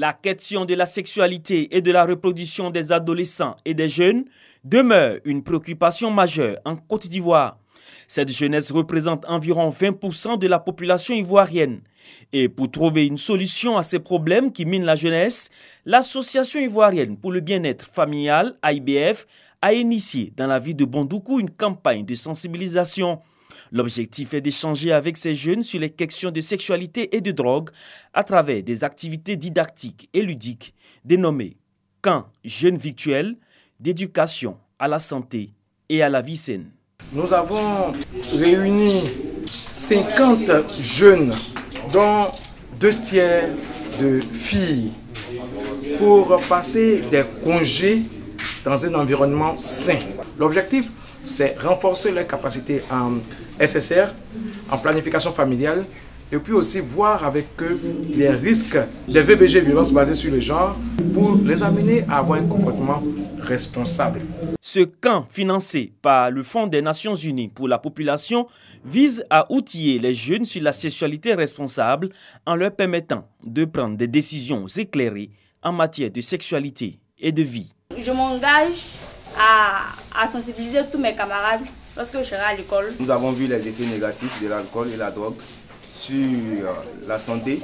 La question de la sexualité et de la reproduction des adolescents et des jeunes demeure une préoccupation majeure en Côte d'Ivoire. Cette jeunesse représente environ 20% de la population ivoirienne. Et pour trouver une solution à ces problèmes qui minent la jeunesse, l'Association ivoirienne pour le bien-être familial, AIBF, a initié dans la ville de Bondoukou une campagne de sensibilisation. L'objectif est d'échanger avec ces jeunes sur les questions de sexualité et de drogue à travers des activités didactiques et ludiques dénommées camps jeunes virtuels, d'éducation à la santé et à la vie saine. Nous avons réuni 50 jeunes, dont 2 tiers de filles, pour passer des congés dans un environnement sain. L'objectif, c'est renforcer leurs capacités en SSR, en planification familiale, et puis aussi voir avec eux les risques des VBG, violences basées sur le genre, pour les amener à avoir un comportement responsable. Ce camp, financé par le Fonds des Nations Unies pour la population, vise à outiller les jeunes sur la sexualité responsable en leur permettant de prendre des décisions éclairées en matière de sexualité et de vie. Je m'engage à sensibiliser tous mes camarades lorsque je serai à l'école. Nous avons vu les effets négatifs de l'alcool et la drogue sur la santé,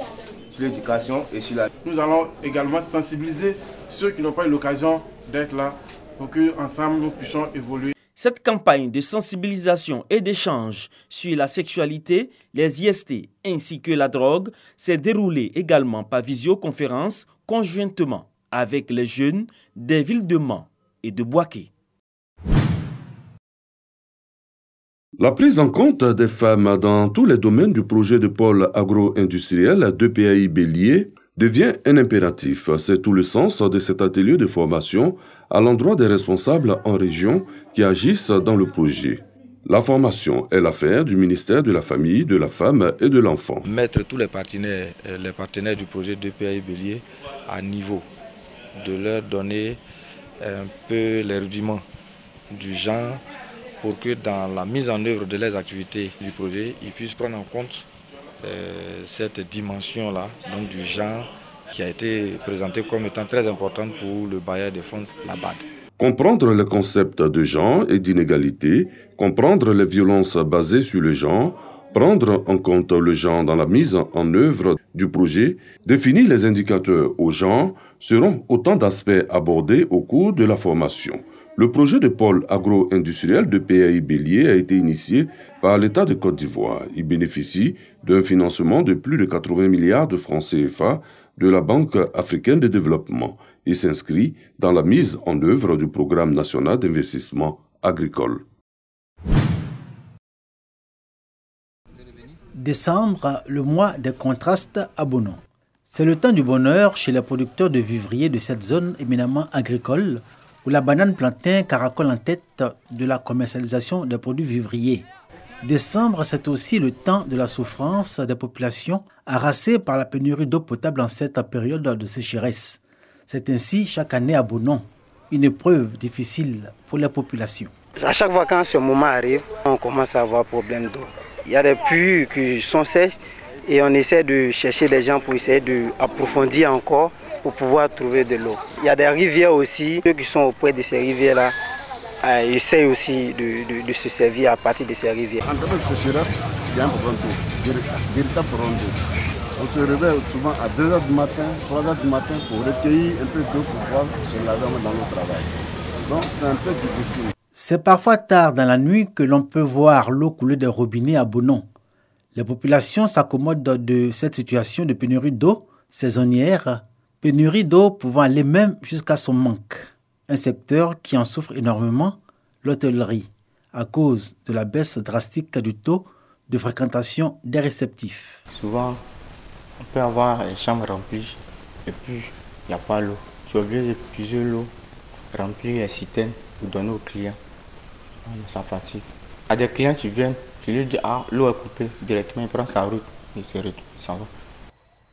sur l'éducation et sur la... Nous allons également sensibiliser ceux qui n'ont pas eu l'occasion d'être là pour qu'ensemble nous puissions évoluer. Cette campagne de sensibilisation et d'échange sur la sexualité, les IST ainsi que la drogue s'est déroulée également par visioconférence conjointement avec les jeunes des villes de Mans et de Bouaké. La prise en compte des femmes dans tous les domaines du projet de pôle agro-industriel de PAI Bélier devient un impératif. C'est tout le sens de cet atelier de formation à l'endroit des responsables en région qui agissent dans le projet. La formation est l'affaire du ministère de la Famille, de la Femme et de l'Enfant. Mettre tous les partenaires du projet de PAI Bélier à niveau, de leur donner un peu les rudiments du genre, pour que dans la mise en œuvre de leurs activités du projet, ils puissent prendre en compte cette dimension-là, donc du genre, qui a été présentée comme étant très importante pour le bailleur de fonds, la BAD. Comprendre le concept de genre et d'inégalité, comprendre les violences basées sur le genre, prendre en compte le genre dans la mise en œuvre du projet, définir les indicateurs au genre, seront autant d'aspects abordés au cours de la formation. Le projet de pôle agro-industriel de PAI Bélier a été initié par l'État de Côte d'Ivoire. Il bénéficie d'un financement de plus de 80 milliards de francs CFA de la Banque africaine de développement. Il s'inscrit dans la mise en œuvre du programme national d'investissement agricole. Décembre, le mois des contrastes à Bonon. C'est le temps du bonheur chez les producteurs de vivriers de cette zone éminemment agricole, où la banane plantain caracole en tête de la commercialisation des produits vivriers. Décembre, c'est aussi le temps de la souffrance des populations harassées par la pénurie d'eau potable en cette période de sécheresse. C'est ainsi chaque année à Bonon, une épreuve difficile pour les populations. À chaque fois quand ce moment arrive, on commence à avoir problème d'eau. Il y a des puits qui sont sèches et on essaie de chercher des gens pour essayer d'approfondir encore pour pouvoir trouver de l'eau. Il y a des rivières aussi, ceux qui sont auprès de ces rivières-là essayent aussi de se servir à partir de ces rivières. En termes de sécheresse, il y a un problème d'eau, véritable problème d'eau. On se réveille souvent à 2h du matin, 3h du matin pour recueillir un peu d'eau pour pouvoir se laver dans le travail. Donc c'est un peu difficile. C'est parfois tard dans la nuit que l'on peut voir l'eau couler des robinets à Bonon. Les populations s'accommodent de cette situation de pénurie d'eau saisonnière, pénurie d'eau pouvant aller même jusqu'à son manque. Un secteur qui en souffre énormément, l'hôtellerie, à cause de la baisse drastique du taux de fréquentation des réceptifs. Souvent, on peut avoir une chambre remplie et puis il n'y a pas l'eau. J'ai obligé de puiser l'eau, remplir les citernes pour donner aux clients. Ça fatigue. À des clients qui viennent, je lui dis l'eau est coupée directement, il prend sa route et ça va.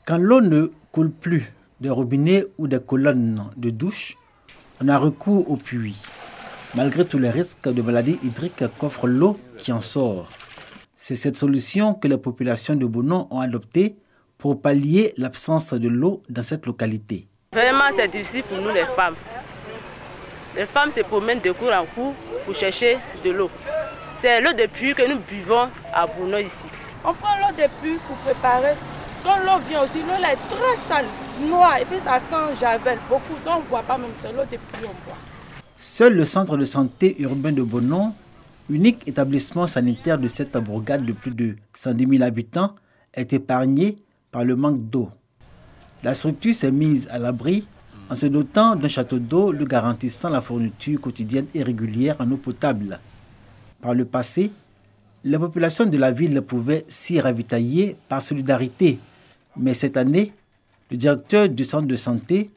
Quand l'eau ne coule plus des robinets ou des colonnes de douche, on a recours aux puits. Malgré tous les risques de maladies hydriques qu'offre l'eau qui en sort. C'est cette solution que les populations de Bonon ont adoptée pour pallier l'absence de l'eau dans cette localité. Vraiment, c'est difficile pour nous les femmes. Les femmes se promènent de cours en cours pour chercher de l'eau. C'est l'eau de pluie que nous buvons à Bono ici. On prend l'eau de pluie pour préparer. Quand l'eau vient aussi, l'eau est très sale, noire, et puis ça sent javel beaucoup. Donc on ne boit pas même, c'est l'eau de pluie on boit. Seul le centre de santé urbain de Bono, unique établissement sanitaire de cette bourgade de plus de 110 000 habitants, est épargné par le manque d'eau. La structure s'est mise à l'abri en se dotant d'un château d'eau lui garantissant la fourniture quotidienne et régulière en eau potable. Par le passé, les populations de la ville pouvaient s'y ravitailler par solidarité, mais cette année, le directeur du centre de santé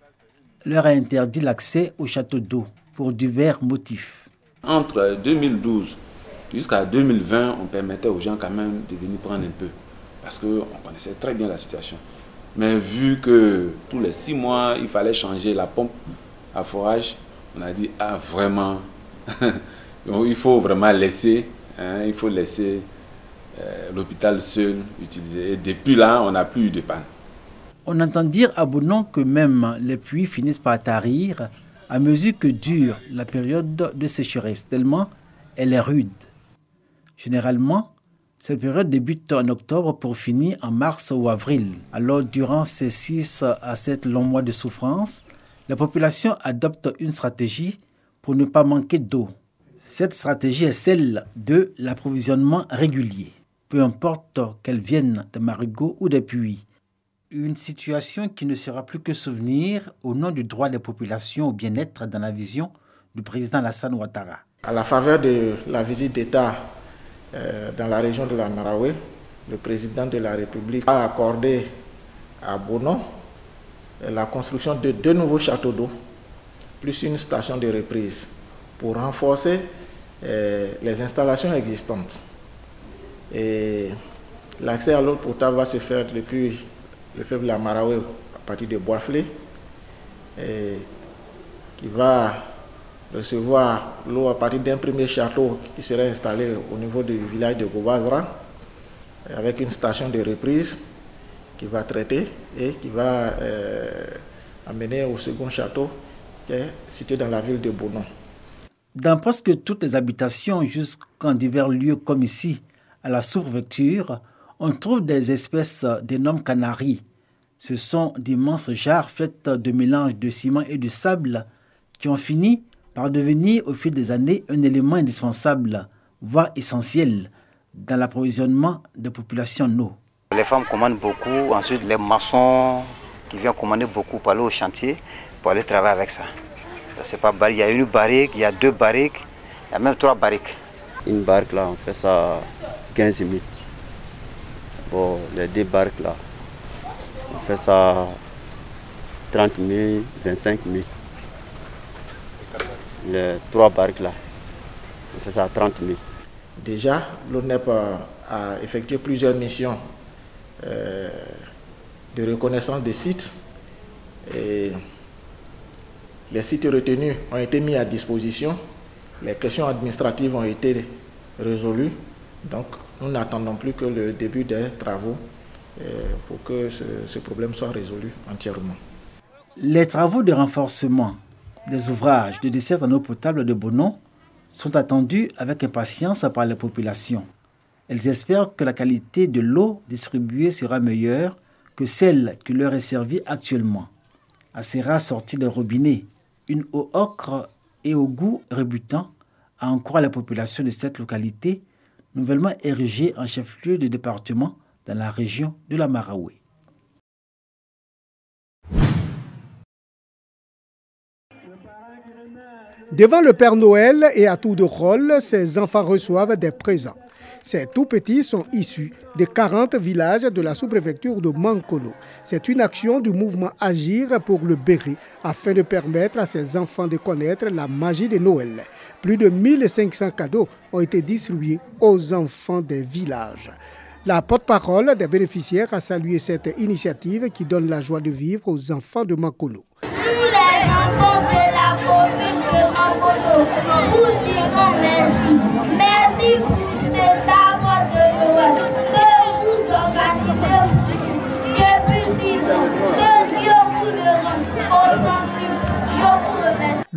leur a interdit l'accès au château d'eau pour divers motifs. Entre 2012 jusqu'à 2020, on permettait aux gens quand même de venir prendre un peu, parce qu'on connaissait très bien la situation. Mais vu que tous les 6 mois, il fallait changer la pompe à forage, on a dit, ah vraiment, il faut vraiment laisser, il faut laisser l'hôpital seul utiliser. Et depuis là, on n'a plus eu de panne. On entend dire à Bono que même les puits finissent par tarir à mesure que dure la période de sécheresse, tellement elle est rude. Généralement, cette période débute en octobre pour finir en mars ou avril. Alors, durant ces 6 à 7 longs mois de souffrance, la population adopte une stratégie pour ne pas manquer d'eau. Cette stratégie est celle de l'approvisionnement régulier, peu importe qu'elle vienne de marigots ou des puits. Une situation qui ne sera plus que souvenir au nom du droit des populations au bien-être dans la vision du président Alassane Ouattara. À la faveur de la visite d'État dans la région de la Marawe, le président de la République a accordé à Bono la construction de 2 nouveaux châteaux d'eau, plus une station de reprise pour renforcer les installations existantes. Et l'accès à l'eau potable va se faire depuis le fleuve de la Marawe à partir de Boisflé, qui va recevoir l'eau à partir d'un premier château qui serait installé au niveau du village de Gobazra, avec une station de reprise qui va traiter et qui va amener au second château qui est situé dans la ville de Bono. Dans presque toutes les habitations, jusqu'en divers lieux comme ici, à la sous-préfecture, on trouve des espèces d'énormes canaries. Ce sont d'immenses jarres faites de mélange de ciment et de sable qui ont fini par devenir au fil des années un élément indispensable, voire essentiel, dans l'approvisionnement des populations en eau. Les femmes commandent beaucoup, ensuite les maçons qui viennent commander beaucoup pour aller au chantier, pour aller travailler avec ça. C'est pas barrique, il y a une barrique, il y a 2 barriques, il y a même 3 barriques. Une barque là, on fait ça 15 000. Bon, les 2 barques là, on fait ça 30 000, 25 000. Les 3 barques là, on fait ça à 30 000. Déjà, l'ONEP a effectué plusieurs missions de reconnaissance des sites. Et les sites retenus ont été mis à disposition. Les questions administratives ont été résolues. Donc, nous n'attendons plus que le début des travaux pour que ce problème soit résolu entièrement. Les travaux de renforcement des ouvrages de desserte en eau potable de Bono sont attendus avec impatience par les populations. Elles espèrent que la qualité de l'eau distribuée sera meilleure que celle qui leur est servie actuellement. Assez rare sortie des robinets, une eau ocre et au goût rebutant a encore la population de cette localité, nouvellement érigée en chef-lieu de département dans la région de la Marawe. Devant le Père Noël et à tour de rôle, ces enfants reçoivent des présents. Ces tout-petits sont issus des 40 villages de la sous-préfecture de Mankono. C'est une action du mouvement Agir pour le Béret afin de permettre à ces enfants de connaître la magie de Noël. Plus de 1500 cadeaux ont été distribués aux enfants des villages. La porte-parole des bénéficiaires a salué cette initiative qui donne la joie de vivre aux enfants de Mankono. Nous les enfants de la commune de Mankono, vous disons merci. Merci pour cet arbre de Noël que vous organisez depuis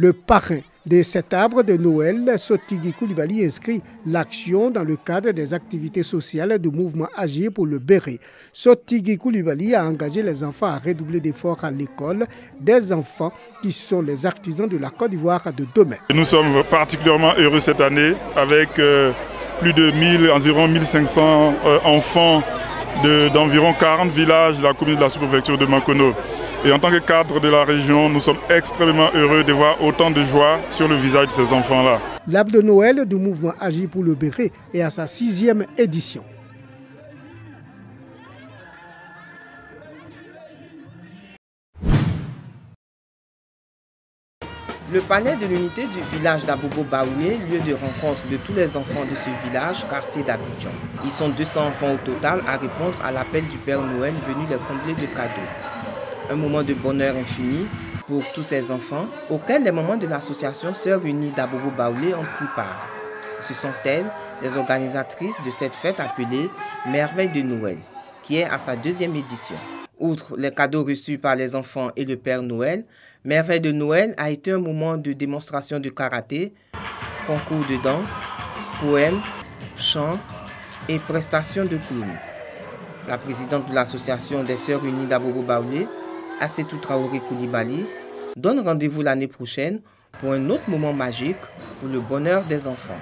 Le parrain de cet arbre de Noël, Sotigui Koulibaly, inscrit l'action dans le cadre des activités sociales du mouvement Agir pour le Béret. Sotigui Koulibaly a engagé les enfants à redoubler d'efforts à l'école, des enfants qui sont les artisans de la Côte d'Ivoire de demain. Nous sommes particulièrement heureux cette année avec plus de environ 1500 enfants d'environ 40 villages de la commune de la sous-préfecture de Mankono. Et en tant que cadre de la région, nous sommes extrêmement heureux de voir autant de joie sur le visage de ces enfants-là. L'arbre de Noël du mouvement Agir pour le Béret est à sa 6e édition. Le palais de l'unité du village d'Abobo Baoulé, lieu de rencontre de tous les enfants de ce village, quartier d'Abidjan. Ils sont 200 enfants au total à répondre à l'appel du Père Noël venu les combler de cadeaux. Un moment de bonheur infini pour tous ces enfants, auxquels les mamans de l'association Sœurs Unies d'Abobo Baoulé ont pris part. Ce sont elles, les organisatrices de cette fête appelée Merveille de Noël, qui est à sa 2e édition. Outre les cadeaux reçus par les enfants et le Père Noël, Merveille de Noël a été un moment de démonstration de karaté, concours de danse, poèmes, chants et prestations de clown. La présidente de l'association des Sœurs Unies d'Abobo Baoulé, Assetou Traoré Koulibaly, donne rendez-vous l'année prochaine pour un autre moment magique pour le bonheur des enfants.